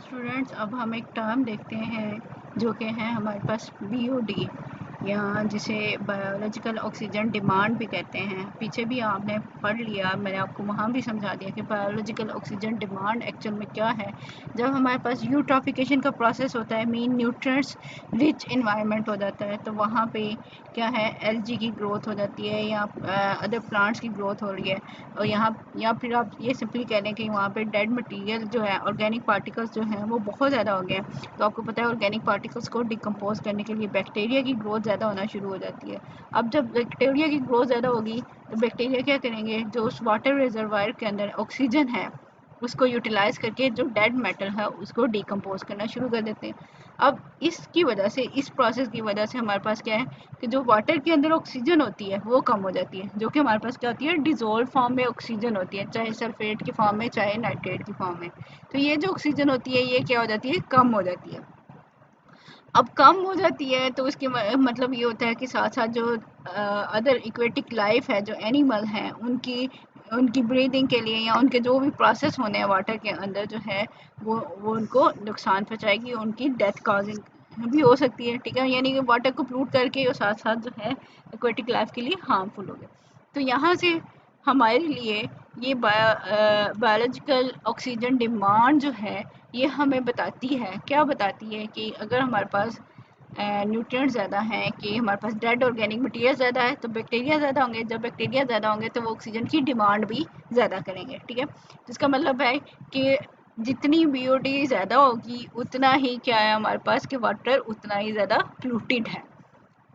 Students, अब हम एक टर्म देखते हैं जो कि है हमारे पास बीओडी, या जिसे बायोलॉजिकल ऑक्सीजन डिमांड भी कहते हैं। पीछे भी आपने पढ़ लिया, मैंने आपको वहाँ भी समझा दिया कि बायोलॉजिकल ऑक्सीजन डिमांड एक्चुअल में क्या है। जब हमारे पास यूट्रॉफिकेशन का प्रोसेस होता है, मीन न्यूट्रिएंट्स रिच इन्वायरमेंट हो जाता है, तो वहाँ पे क्या है, एलजी की ग्रोथ हो जाती है या अदर प्लांट्स की ग्रोथ हो रही है। और यहाँ या फिर आप ये सिंपली कह लें कि वहाँ पे डेड मटेरियल जो है, ऑर्गेनिक पार्टिकल्स जो हैं वो बहुत ज़्यादा हो गए हैं। तो आपको पता है ऑर्गेनिक पार्टिकल्स को डिकम्पोज करने के लिए बैक्टीरिया की ग्रोथ ज़्यादा होना शुरू हो जाती है। अब जब बैक्टीरिया की ग्रोथ ज़्यादा होगी तो बैक्टीरिया क्या करेंगे, जो उस वाटर रिजर्वायर के अंदर ऑक्सीजन है उसको यूटिलाइज करके जो डेड मेटल है उसको डिकम्पोज करना शुरू कर देते हैं। अब इसकी वजह से, इस प्रोसेस की वजह से हमारे पास क्या है कि जो वाटर के अंदर ऑक्सीजन होती है वो कम हो जाती है, जो कि हमारे पास क्या होती है, डिजोल्व फॉर्म में ऑक्सीजन होती है, चाहे सल्फेट की फॉर्म में चाहे नाइट्रेट की फॉर्म में। तो ये जो ऑक्सीजन होती है ये क्या हो जाती है, कम हो जाती है। अब कम हो जाती है तो उसके मतलब ये होता है कि साथ साथ जो अदर इक्वेटिक लाइफ है, जो एनिमल हैं, उनकी उनकी ब्रीदिंग के लिए या उनके जो भी प्रोसेस होने हैं वाटर के अंदर जो है वो उनको नुकसान पहुँचाएगी, उनकी डेथ कॉजिंग भी हो सकती है। ठीक है, यानी कि वाटर को पोल्यूट करके और साथ साथ जो है एक्वेटिक लाइफ के लिए हार्मफुल हो गया। तो यहाँ से हमारे लिए ये बायोलॉजिकल ऑक्सीजन डिमांड जो है ये हमें बताती है, क्या बताती है कि अगर हमारे पास न्यूट्रिएंट्स ज़्यादा हैं, कि हमारे पास डेड ऑर्गेनिक मटेरियल ज़्यादा है तो बैक्टीरिया ज़्यादा होंगे, जब बैक्टीरिया ज़्यादा होंगे तो वो ऑक्सीजन की डिमांड भी ज़्यादा करेंगे। ठीक है, तो इसका मतलब है कि जितनी बीओडी ज़्यादा होगी उतना ही क्या है हमारे पास कि वाटर उतना ही ज़्यादा पोल्यूटेड है।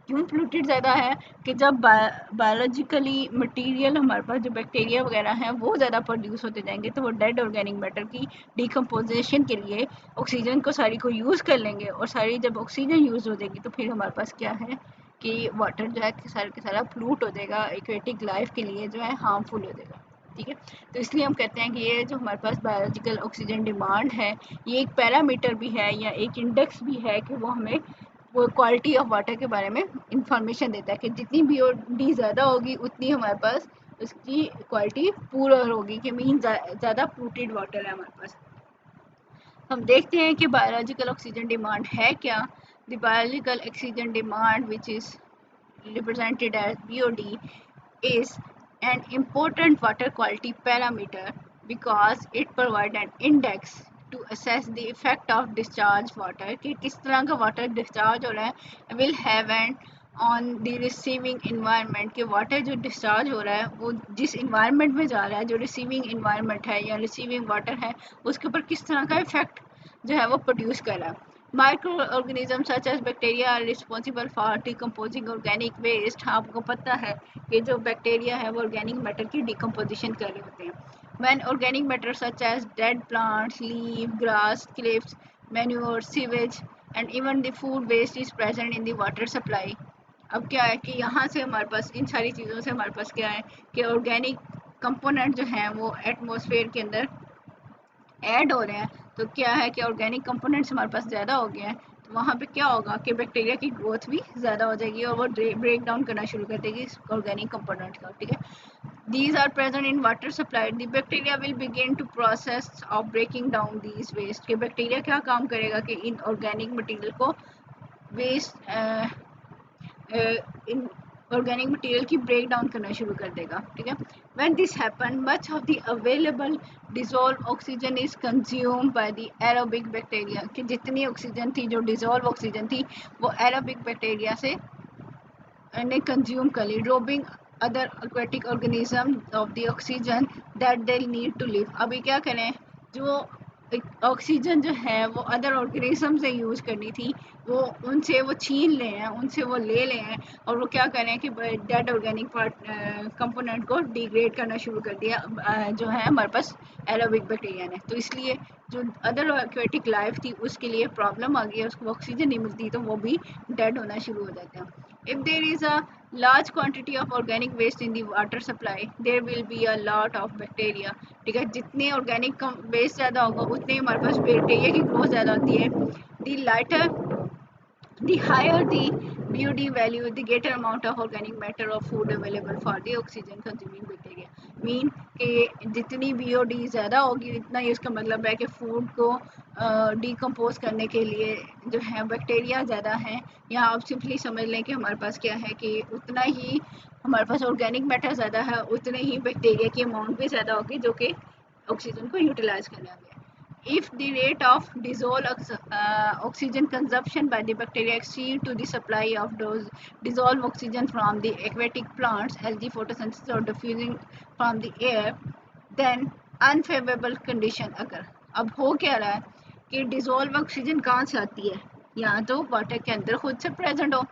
क्यों पोल्यूटेड ज़्यादा है कि जब बायोलॉजिकली मटेरियल हमारे पास जो बैक्टीरिया वगैरह हैं वो ज़्यादा प्रोड्यूस होते जाएंगे तो वो डेड ऑर्गेनिक मैटर की डिकम्पोजिशन के लिए ऑक्सीजन को सारी को यूज़ कर लेंगे, और सारी जब ऑक्सीजन यूज़ हो जाएगी तो फिर हमारे पास क्या है कि वाटर जो है कि सारा पोल्यूट हो जाएगा, एक्वेटिक लाइफ के लिए जो है हार्मफुल हो जाएगा। ठीक है, तो इसलिए हम कहते हैं कि ये जो हमारे पास बायोलॉजिकल ऑक्सीजन डिमांड है ये एक पैरामीटर भी है या एक इंडेक्स भी है कि वो हमें वो क्वालिटी ऑफ वाटर के बारे में इंफॉर्मेशन देता है कि जितनी बीओडी ज़्यादा होगी उतनी हमारे पास उसकी क्वालिटी पूरा होगी, कि मीन ज़्यादा पोल्यूटेड वाटर है हमारे पास। हम देखते हैं कि बायोलॉजिकल ऑक्सीजन डिमांड है क्या। The biological oxygen demand which is represented as BOD is an important water quality parameter because it provides an index to assess the effect of discharge water, कि किस तरह का वाटर डिस्चार्ज हो रहा है, will have an on the receiving environment, कि water जो discharge हो रहा है वो जिस इन्वायरमेंट में जा रहा है, जो रिसीविंग इन्वायरमेंट है या रिसीविंग वाटर है, उसके ऊपर किस तरह का इफेक्ट जो है वो प्रोड्यूस कर रहा है। Microorganism such as bacteria are responsible for decomposing organic waste. आपको पता है कि जो बैक्टीरिया है वो ऑर्गेनिक मैटर की डिकम्पोजिशन कर रहे होते हैं। When organic matter such as dead plants, leave, grass, clips, manure, sewage and even the food waste is present in the water supply. अब क्या है कि यहाँ से हमारे पास इन सारी चीज़ों से हमारे पास क्या है कि ऑर्गेनिक कंपोनेंट जो हैं वो एटमॉस्फेयर के अंदर ऐड हो रहे हैं। तो क्या है कि ऑर्गेनिक कंपोनेंट्स हमारे पास ज़्यादा हो गए हैं, तो वहाँ पे क्या होगा कि बैक्टीरिया की ग्रोथ भी ज़्यादा हो जाएगी और वो ब्रेक डाउन करना शुरू कर देगी इस ऑर्गेनिक कंपोनेंट का। ठीक है, these are present in water supply, the bacteria will begin to process of breaking down these waste, कि बैक्टीरिया क्या काम करेगा कि इन ऑर्गेनिक मटेरियल को वेस्ट इन ऑर्गेनिक मटेरियल की ब्रेक डाउन करना शुरू कर देगा। ठीक है, when this happen much of the available dissolve oxygen is consume by the aerobic bacteria, कि जितनी ऑक्सीजन थी, जो डिजोल्व ऑक्सीजन थी, वो एरोबिक बैक्टीरिया से ने कंज्यूम कर ली, robbing other aquatic organism of the oxygen that they need to live. अभी क्या करें, जो ऑक्सीजन जो है वो अदर ऑर्गेनिज्म से यूज़ करनी थी वो उनसे वो छीन ले हैं, उनसे वो ले ले हैं, और वो क्या करें कि डेड ऑर्गेनिक पार्ट कंपोनेंट को डिग्रेड करना शुरू कर दिया जो है हमारे पास एरोबिक बैक्टीरिया ने। तो इसलिए जो अदर एक्वेटिक लाइफ थी उसके लिए प्रॉब्लम आ गई है, उसको ऑक्सीजन नहीं मिलती तो वो भी डेड होना शुरू हो जाते हैं। If there is a large quantity of organic waste in the water supply, there will be a lot of bacteria. ठीक है, जितने ऑर्गेनिक वेस्ट ज़्यादा होगा उतने हमारे पास बैक्टीरिया की ग्रोथ ज़्यादा होती है। The lighter, the higher the BOD value, the greater amount of organic matter of food available for the oxygen consuming bacteria. Mean कि जितनी BOD ज़्यादा होगी इतना ही उसका मतलब है कि फूड को डिकम्पोज करने के लिए जो है बैक्टीरिया ज़्यादा हैं, या आप सिंपली समझ लें कि हमारे पास क्या है कि उतना ही हमारे पास ऑर्गेनिक मैटर ज़्यादा है, उतने ही बैक्टीरिया की अमाउंट भी ज़्यादा होगी जो कि ऑक्सीजन को यूटिलाइज करने होंगे. If the rate of dissolved oxygen consumption by the bacteria exceed to the supply of those dissolved oxygen from the aquatic plants, algae photosynthesis or diffusing from the air, then unfavorable condition occur. अब हो क्या रहा है कि dissolve oxygen कहाँ से आती है, या तो वाटर के अंदर खुद से प्रेजेंट हो,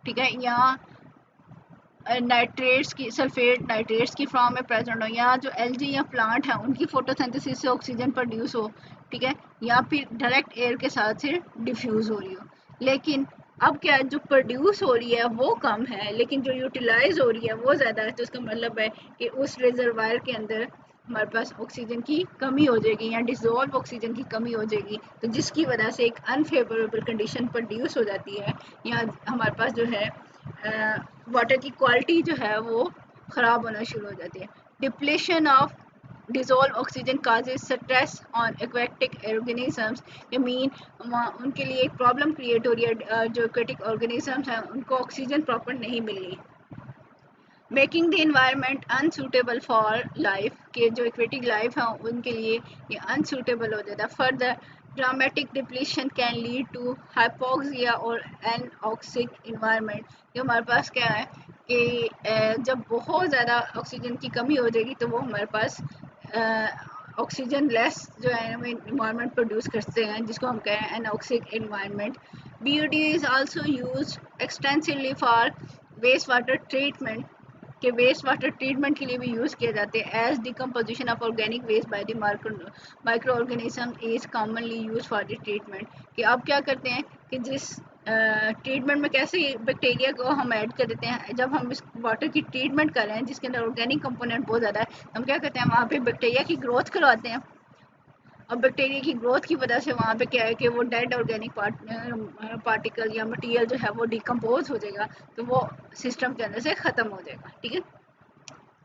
ठीक है, या नाइट्रेट्स की सल्फेट नाइट्रेट्स की फॉर्म में प्रेजेंट हो, या जो एल्गी या प्लांट है उनकी फोटोसिंथेसिस से ऑक्सीजन प्रोड्यूस हो, ठीक है, या फिर डायरेक्ट एयर के साथ से डिफ्यूज़ हो रही हो. लेकिन अब क्या है, जो प्रोड्यूस हो रही है वो कम है लेकिन जो यूटिलाइज हो रही है वो ज़्यादा है, तो इसका मतलब है कि उस रिजर्वायर के अंदर हमारे पास ऑक्सीजन की कमी हो जाएगी या डिजोल्व ऑक्सीजन की कमी हो जाएगी, तो जिसकी वजह से एक अनफेवरेबल कंडीशन प्रोड्यूस हो जाती है, या हमारे पास जो है वाटर की क्वालिटी जो है वो ख़राब होना शुरू हो जाती है. Depletion of dissolved oxygen causes stress on aquatic organisms. ये मीन उनके लिए एक प्रॉब्लम क्रिएट हो रही है, जो aquatic organisms हैं उनको ऑक्सीजन प्रॉपर नहीं मिल रही, making the environment unsuitable for life, के जो एक्वेटिक लाइफ है उनके लिए ये अनसूटेबल हो जाता है. Further dramatic depletion can lead to hypoxia और एनऑक्सिक इन्वायरमेंट. ये हमारे पास क्या है कि जब बहुत ज़्यादा ऑक्सीजन की कमी हो जाएगी तो वो हमारे पास ऑक्सीजन लेस जो है वो इन्वायरमेंट प्रोड्यूस करते हैं, जिसको हम कहें anoxic environment. BOD is also used extensively for waste water treatment, के वेस्ट वाटर ट्रीटमेंट के लिए भी यूज़ किए जाते हैं. As decomposition of organic waste by the microorganism is commonly use for the treatment. कि अब क्या करते हैं कि जिस ट्रीटमेंट में कैसे बैक्टीरिया को हम ऐड कर देते हैं, जब हम इस वाटर की ट्रीटमेंट कर रहे हैं जिसके अंदर ऑर्गेनिक कंपोनेंट बहुत ज़्यादा है, हम क्या करते हैं वहाँ पे बैक्टीरिया की ग्रोथ करवाते हैं. और बैक्टीरिया की ग्रोथ की वजह से वहाँ पे क्या है कि वो डेड ऑर्गेनिक पार्टिकल या मटेरियल जो है वो डिकम्पोज हो जाएगा, तो वो सिस्टम के अंदर से ख़त्म हो जाएगा, ठीक है.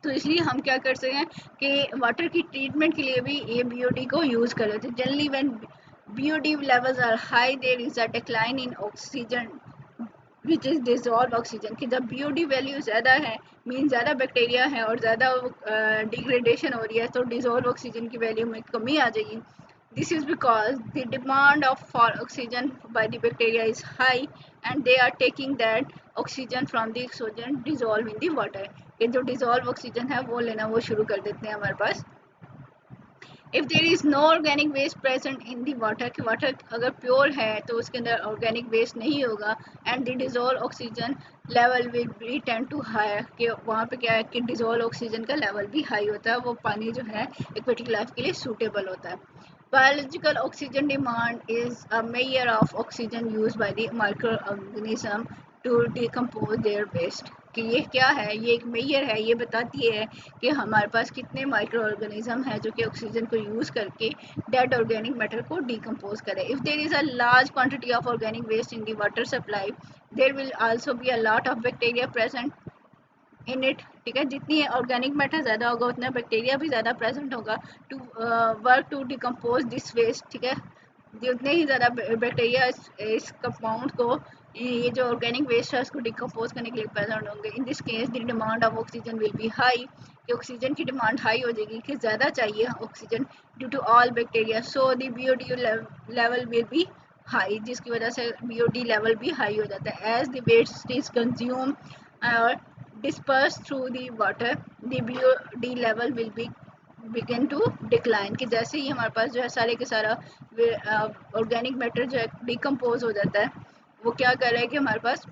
तो इसलिए हम क्या कर सकते हैं कि वाटर की ट्रीटमेंट के लिए भी ये BOD को यूज़ कर लेते हैं. Generally when BOD levels are high there is a decline in oxygen which is dissolve oxygen. कि जब BOD वैल्यू ज़्यादा है मीन ज़्यादा बैक्टीरिया है और ज़्यादा डिग्रेडेशन हो रही है, तो डिजॉल्व ऑक्सीजन की वैल्यू में कमी आ जाएगी. This is because the demand for oxygen by the bacteria is high and they are taking that oxygen from the oxygen dissolved in the water. कि जो dissolve oxygen है वो लेना वो शुरू कर देते हैं हमारे पास. If there is no organic waste present in the water, कि water अगर pure है तो उसके अंदर organic waste नहीं होगा, and the dissolved oxygen level will be tend to higher, कि वहाँ पे क्या है कि dissolved oxygen का level भी high होता है, वो पानी जो है aquatic life के लिए suitable होता है. Biological oxygen demand is a measure of oxygen used by the microorganism to decompose their waste. कि ये क्या है, ये एक मेजर है, ये बताती है कि हमारे पास कितने माइक्रो ऑर्गेनिज्म है जो कि ऑक्सीजन को यूज़ करके डेड ऑर्गेनिक मैटर को डिकम्पोज करे. If there is a large quantity of organic waste in the water supply, there will also be a lot of bacteria present in it. ठीक है, जितनी ऑर्गेनिक मैटर ज़्यादा होगा उतना bacteria भी ज़्यादा प्रेजेंट होगा to work to decompose this waste. ठीक है, जितने ही ज़्यादा बैक्टीरिया इस कंपाउंड को, ये जो ऑर्गेनिक वेस्ट है उसको डिकम्पोज करने के लिए प्रेजेंट होंगे. In this case the demand of oxygen will be high, कि ऑक्सीजन की डिमांड हाई हो जाएगी, कि ज़्यादा चाहिए oxygen due to all bacteria. So the BOD level will be high, जिसकी वजह से BOD लेवल भी हाई हो जाता है. As the waste is consume और dispersed through the water, the BOD level will be begin to decline. कि जैसे ही हमारे पास जो है सारे के सारा ऑर्गेनिक मैटर जो है डिकम्पोज हो जाता है, वो क्या कर रहा है कि हमारे पास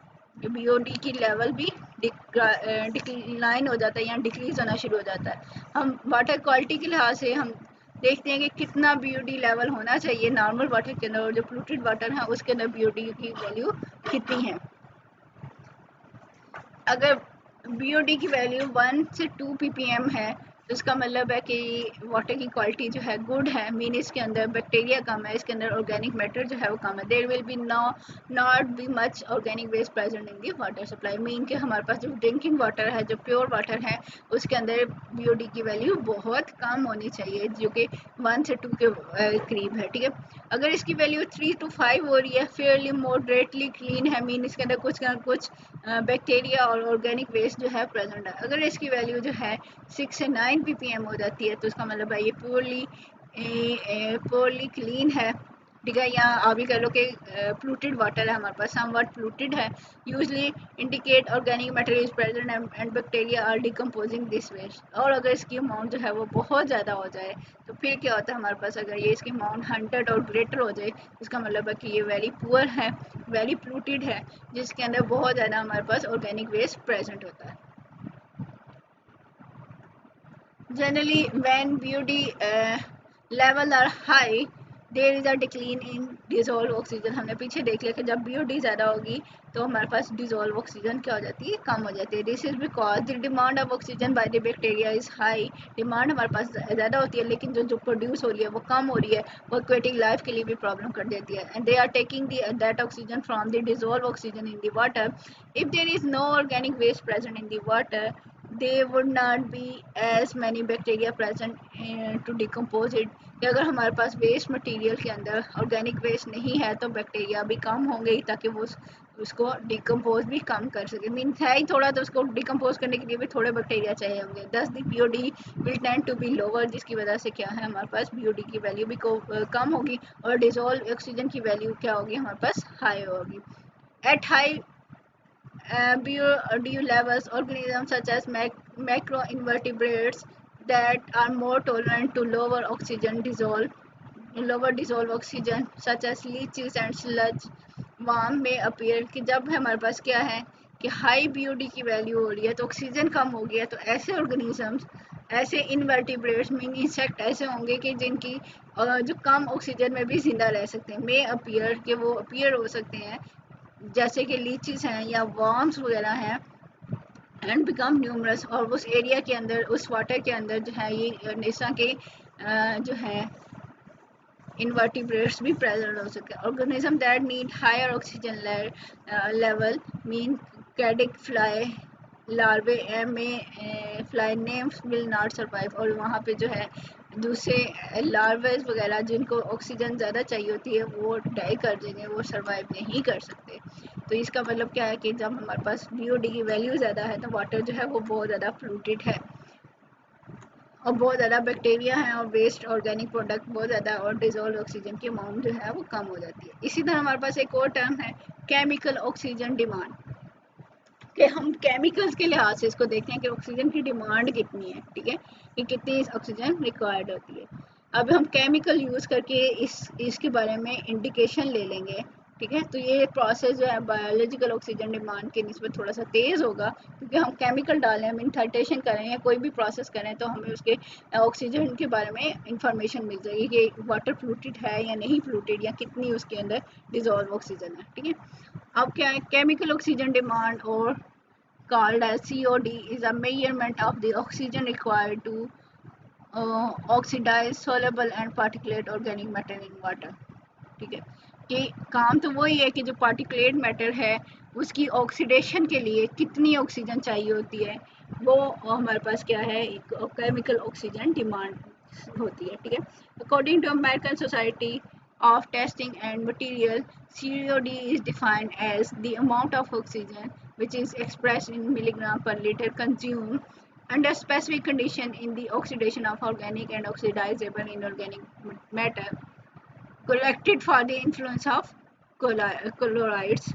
BOD की लेवल भी डिक्लाइन हो जाता है या डिक्रीज होना शुरू हो जाता है. हम वाटर क्वालिटी के लिहाज से हम देखते हैं कि कितना BOD लेवल होना चाहिए नॉर्मल वाटर के अंदर, और जो पोल्यूटेड वाटर है उसके अंदर BOD की वैल्यू कितनी है. अगर BOD की वैल्यू 1 से 2 ppm है तो इसका मतलब है कि वाटर की क्वालिटी जो है गुड है, मीन इसके अंदर बैक्टीरिया कम है, इसके अंदर ऑर्गेनिक मैटर जो है वो कम है। There will be not be much organic waste present in the water supply, mean के हमारे पास जो ड्रिंकिंग वाटर है, जो प्योर वाटर है, उसके अंदर बीओडी की वैल्यू बहुत कम होनी चाहिए, जो कि 1 से 2 के करीब है। ठीक है, अगर इसकी वैल्यू 3 to 5 हो रही है, फेयरली मॉडरेटली क्लीन है, मीन इसके अंदर कुछ ना कुछ बैक्टीरिया और ऑर्गेनिक वेस्ट जो है प्रेजेंट है। अगर इसकी वैल्यू जो है 6 से 9 ppm हो जाती है, तो इसका मतलब है ये पोरली क्लीन है। ठीक है, या आप भी कह लो कि पोल्यूटेड वाटर है हमारे पास, समवट पोल्यूटेड है। Usually indicate organic matter is present and bacteria are decomposing this waste. और अगर इसकी अमाउंट जो है वो बहुत ज़्यादा हो जाए, तो फिर क्या होता है हमारे पास, अगर ये इसकी अमाउंट 100 और ग्रेटर हो जाए, इसका मतलब है कि ये वेरी पुअर है, वेरी पोल्यूटेड है, जिसके अंदर बहुत ज़्यादा हमारे पास ऑर्गेनिक वेस्ट प्रेजेंट होता है। Generally, when BOD level are high, there is a decline in dissolved oxygen। हमने पीछे देख लिया कि जब BOD ज़्यादा होगी तो हमारे पास डिजोल्व ऑक्सीजन क्या हो जाती है, कम हो जाती है। This is because the demand of oxygen by the bacteria is high. Demand हमारे पास ज़्यादा होती है, लेकिन जो प्रोड्यूस हो रही है वो कम हो रही है, वो एक्वेटिक लाइफ के लिए भी प्रॉब्लम कर देती है। And they are taking that oxygen from the dissolve oxygen in the water. If there is no organic waste present in the water, they would not be as many bacteria present to decompose it। कि अगर हमारे पास waste material के अंदर organic waste नहीं है, तो bacteria भी कम होंगे, ताकि वो उसको डिकम्पोज भी कम कर सके। मीन है ही थोड़ा, तो उसको डिकम्पोज करने के लिए भी थोड़े बैक्टीरिया चाहिए होंगे। 10 the BOD will tend to be lower, जिसकी वजह से क्या है, हमारे पास BOD की वैल्यू भी कम होगी, और डिजोल्व ऑक्सीजन की वैल्यू क्या होगी, हमारे पास हाई होगी। At high BOD levels, organisms such as macroinvertebrates that are more tolerant to lower dissolve oxygen, such as leeches and sludge worm may appear। कि जब हमारे पास क्या है कि हाई BOD की वैल्यू हो रही है, तो ऑक्सीजन कम हो गया, तो ऐसे ऑर्गेनिजम्स, ऐसे इनवर्टिब्रेट्स मीन इंसेक्ट ऐसे होंगे कि जिनकी जो कम ऑक्सीजन में भी जिंदा रह सकते हैं। मे अपीयर, कि वो अपीयर हो सकते हैं, जैसे कि लीचीज हैं या वर्म्स वगैरह हैं, एंड बिकम न्यूमरस। और उस एरिया के अंदर, उस वाटर के अंदर जो है, ये इस तरह के जो है इनवर्टिब्रेट्स भी प्रेजेंट हो सकते हैं। Organism that need higher oxygen level mean caddis fly larvae में fly nymphs will not survive. और वहाँ पे जो है दूसरे लार्वेज वगैरह जिनको ऑक्सीजन ज़्यादा चाहिए होती है, वो डाई कर देंगे, वो सर्वाइव नहीं कर सकते। तो इसका मतलब क्या है कि जब हमारे पास BOD की वैल्यू ज़्यादा है, तो वाटर जो है वो बहुत ज़्यादा पोल्यूटेड है, और बहुत ज़्यादा बैक्टीरिया हैं, और वेस्ट ऑर्गेनिक प्रोडक्ट बहुत ज़्यादा, और डिजोल्व ऑक्सीजन की अमाउंट जो है वो कम हो जाती है। इसी तरह हमारे पास एक और टर्म है, केमिकल ऑक्सीजन डिमांड, कि हम केमिकल्स के लिहाज से इसको देखते हैं कि ऑक्सीजन की डिमांड कितनी है। ठीक है, कि कितनी ऑक्सीजन रिक्वायर्ड होती है। अब हम केमिकल यूज़ करके इसके बारे में इंडिकेशन ले लेंगे। ठीक है, तो ये प्रोसेस जो है बायोलॉजिकल ऑक्सीजन डिमांड के निस्बत थोड़ा सा तेज़ होगा, क्योंकि हम केमिकल डालें, हम इंथर्टेशन करें या कोई भी प्रोसेस करें, तो हमें उसके ऑक्सीजन के बारे में इंफॉर्मेशन मिल जाएगी कि वाटर पोल्यूटेड है या नहीं पोल्यूटेड, या कितनी उसके अंदर डिजोल्व ऑक्सीजन है। ठीक है, अब क्या है, केमिकल ऑक्सीजन डिमांड, और called as COD, is a measurement of the oxygen required to oxidize soluble and particulate organic matter in water। ठीक है, कि काम तो वही है कि जो पार्टिकुलेट मैटर है, उसकी ऑक्सीडेशन के लिए कितनी ऑक्सीजन चाहिए होती है, वो हमारे पास क्या है, केमिकल ऑक्सीजन डिमांड होती है। ठीक है, according to American society of testing and material, COD is defined as the amount of oxygen which is expressed in milligram per liter consumed under specific condition in the oxidation of organic and oxidizable inorganic matter corrected for the influence of chlorides।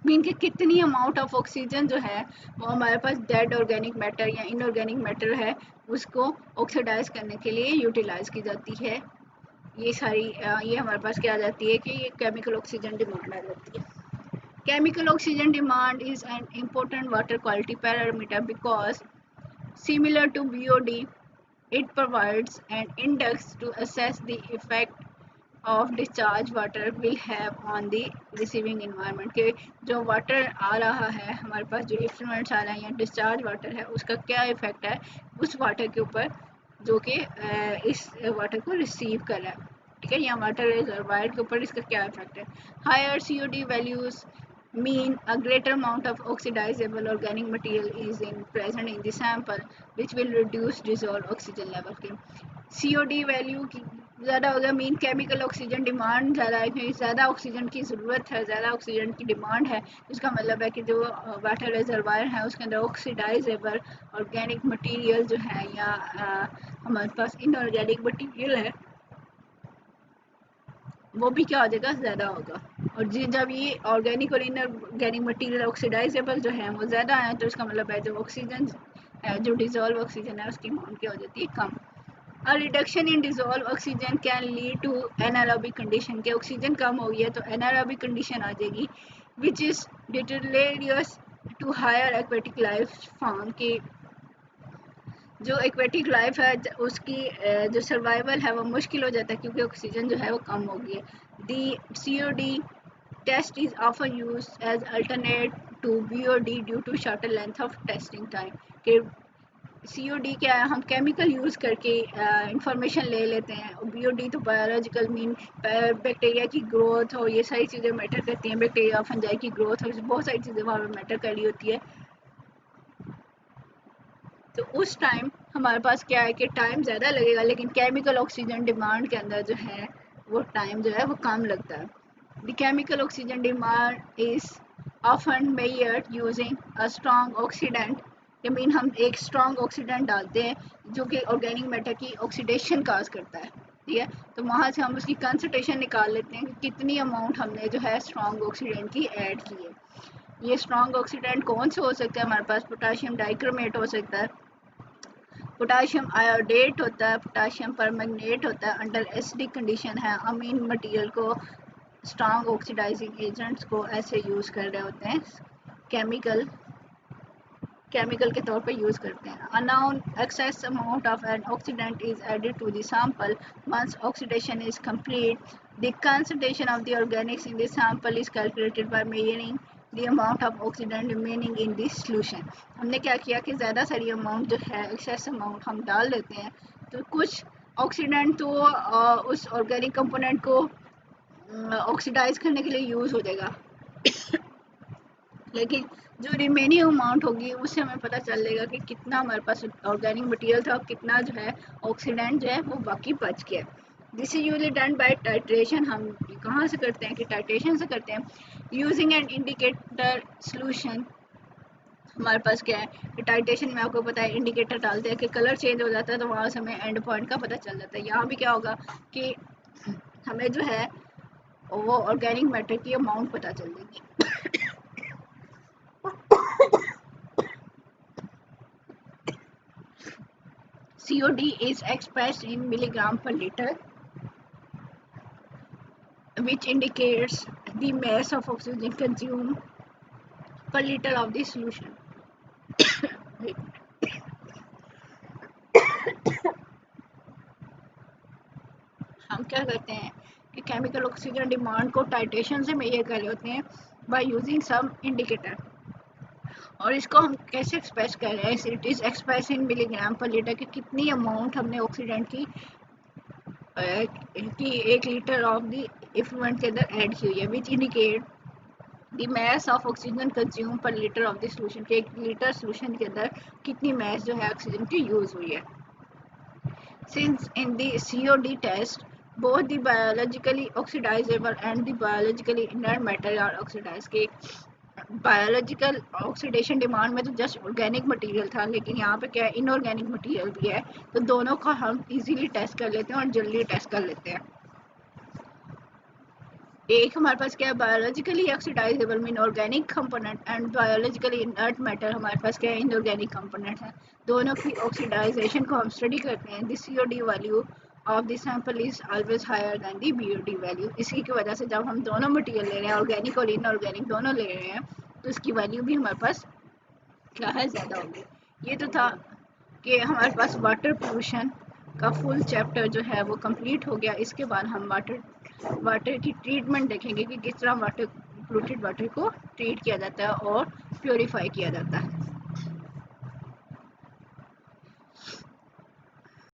Mean कि कितनी amount of oxygen जो है वो हमारे पास dead organic matter या inorganic matter है, उसको oxidise करने के लिए यूटिलाइज की जाती है। ये सारी ये हमारे पास क्या आ जाती है कि ये केमिकल ऑक्सीजन डिमांड आ जाती है। Chemical oxygen demand is an important water quality parameter because similar to BOD, it provides an index to assess the effect of discharge water will have on the receiving environment, के जो water आ रहा है हमारे पास, जो effluents आ रहे हैं या discharge water है, उसका क्या इफेक्ट है उस वाटर के ऊपर जो कि इस वाटर को रिसीव कर रहा है। ठीक है, या वाटर रिजर्वायर के ऊपर इसका क्या इफेक्ट है। Higher COD values mean a greater amount of oxidizable organic material is present in the sample, which will reduce dissolved oxygen level के COD वैल्यू की ज़्यादा होगा, मीन केमिकल ऑक्सीजन डिमांड ज़्यादा है, क्योंकि ज़्यादा ऑक्सीजन की ज़रूरत है, ज़्यादा ऑक्सीजन की डिमांड है। इसका मतलब है कि जो वाटर रिजर्वायर है उसके अंदर ऑक्सीडाइजेबल ऑर्गेनिक मटेरियल जो है या हमारे पास इनऑर्गेनिक मटेरियल है वो भी क्या हो जाएगा, ज़्यादा होगा। और जब ये ऑर्गेनिक और इनऑर्गेनिक मटेरियल ऑक्सीडाइजेबल जो है वो ज़्यादा है, तो इसका मतलब है जो ऑक्सीजन जो डिजोल्व ऑक्सीजन है उसकी अमाउंट क्या हो जाती है, कम। A reduction in dissolved oxygen can lead to anaerobic condition, के ऑक्सीजन कम हो गई है तो anaerobic condition आ जाएगी, which is deleterious to higher aquatic life form, के जो एक्वेटिक लाइफ है उसकी जो सर्वाइवल है वो मुश्किल हो जाता है, क्योंकि ऑक्सीजन जो है वो कम हो गई है। The COD test is often use as alternate to BOD due to shorter length of testing time, के COD क्या है, हम केमिकल यूज़ करके इंफॉर्मेशन ले लेते हैं, और BOD तो बायोलॉजिकल मीन बैक्टीरिया की ग्रोथ और ये सारी चीज़ें मैटर करती हैं, बैक्टीरिया फंजाई की ग्रोथ और बहुत सारी चीज़ें वहाँ पर मैटर कर रही होती है। तो उस टाइम हमारे पास क्या है कि टाइम ज़्यादा लगेगा, लेकिन केमिकल ऑक्सीजन डिमांड के अंदर जो है वो टाइम जो है वो कम लगता है। The chemical oxygen demand is often measured using a strong oxidant, के मीन हम एक स्ट्रॉन्ग ऑक्सीडेंट डालते हैं जो कि ऑर्गेनिक मैटर की ऑक्सीडेशन काज करता है। ठीक है, तो वहाँ से हम उसकी कंसंट्रेशन निकाल लेते हैं कि कितनी अमाउंट हमने जो है स्ट्रॉन्ग ऑक्सीडेंट की ऐड की है। ये स्ट्रॉन्ग ऑक्सीडेंट कौन से हो सकता है, हमारे पास पोटाशियम डाइक्रोमेट हो सकता है, पोटाशियम आयोडेट होता है, पोटाशियम परमैंगनेट होता है, अंडर एसिडिक कंडीशन है, अमीन मटेरियल को स्ट्रॉन्ग ऑक्सीडाइजिंग एजेंट्स को ऐसे यूज़ कर रहे होते हैं, केमिकल के तौर पे यूज़ करते हैं। A known excess amount of an oxidant is added to the sample once oxidation is complete, the concentration of the organics in the sample is calculated by measuring the amount of oxidant remaining in this solution. हमने क्या किया कि ज़्यादा सारी amount जो है excess amount हम डाल देते हैं, तो कुछ ऑक्सीडेंट तो उस ऑर्गेनिक कंपोनेंट को ऑक्सीडाइज करने के लिए यूज़ हो जाएगा, लेकिन जो रिमेनिंग अमाउंट होगी उससे हमें पता चल जाएगा कि कितना हमारे पास ऑर्गेनिक मटेरियल था और कितना जो है ऑक्सीडेंट जो है वो बाकी बच गया। This is usually done by titration, हम कहाँ से करते हैं कि टाइट्रेशन से करते हैं, यूजिंग एन इंडिकेटर सोल्यूशन। हमारे पास क्या है कि टाइट्रेशन में आपको पता है इंडिकेटर डालते हैं कि कलर चेंज हो जाता है, तो वहाँ से हमें एंड पॉइंट का पता चल जाता है। यहाँ भी क्या होगा कि हमें जो है वो ऑर्गेनिक मैटर की अमाउंट पता चल जाएगी। COD is expressed in milligram per liter, which indicates the mass of oxygen consumed per liter of the solution. हम क्या करते हैं कि केमिकल ऑक्सीजन डिमांड को टाइट्रेशन से मेजर कर रहे होते हैं बाय यूजिंग सम इंडिकेटर, और इसको हम कैसे एक्सप्रेस कर रहे हैं, it is express in milligram पर लीटर, कि कितनी अमाउंट हमने ऑक्सीडेंट की 1 लीटर ऑफ द इफ्लुएंट के अंदर ऐड की हुई है, which indicate the mass of oxygen consume पर लीटर ऑफ द सोल्यूशन, के 1 लीटर सोल्यूशन के अंदर कितनी मैस जो है ऑक्सीजन की यूज हुई है। Since in the COD test both the biologically oxidizable and the biologically inert matter are oxidized, के बायोलॉजिकल ऑक्सीडेशन डिमांड में तो जस्ट ऑर्गेनिक मटेरियल था, लेकिन यहाँ पे क्या है इनऑर्गेनिक मटेरियल भी है, तो दोनों का हम इजीली टेस्ट कर लेते हैं और जल्दी टेस्ट कर लेते हैं। एक हमारे पास क्या है biologically oxidisable mean organic component, and biologically inert matter हमारे पास क्या है इनऑर्गेनिक कंपोनेंट है। दोनों की ऑक्सीडाइजेशन को हम स्टडी करते हैं। This COD value of the sample is always higher than the BOD value. इसी की वजह से जब हम दोनों मटेरियल ले रहे हैं, ऑर्गेनिक और इनऑर्गेनिक दोनों ले रहे हैं, तो इसकी वैल्यू भी हमारे पास क्या है ज़्यादा होगी। ये तो था कि हमारे पास वाटर पोल्यूशन का फुल चैप्टर जो है वो कंप्लीट हो गया। इसके बाद हम वाटर वाटर की ट्रीटमेंट देखेंगे कि किस तरह वाटर पोल्यूटेड वाटर को ट्रीट किया जाता है और प्योरीफाई किया जाता है।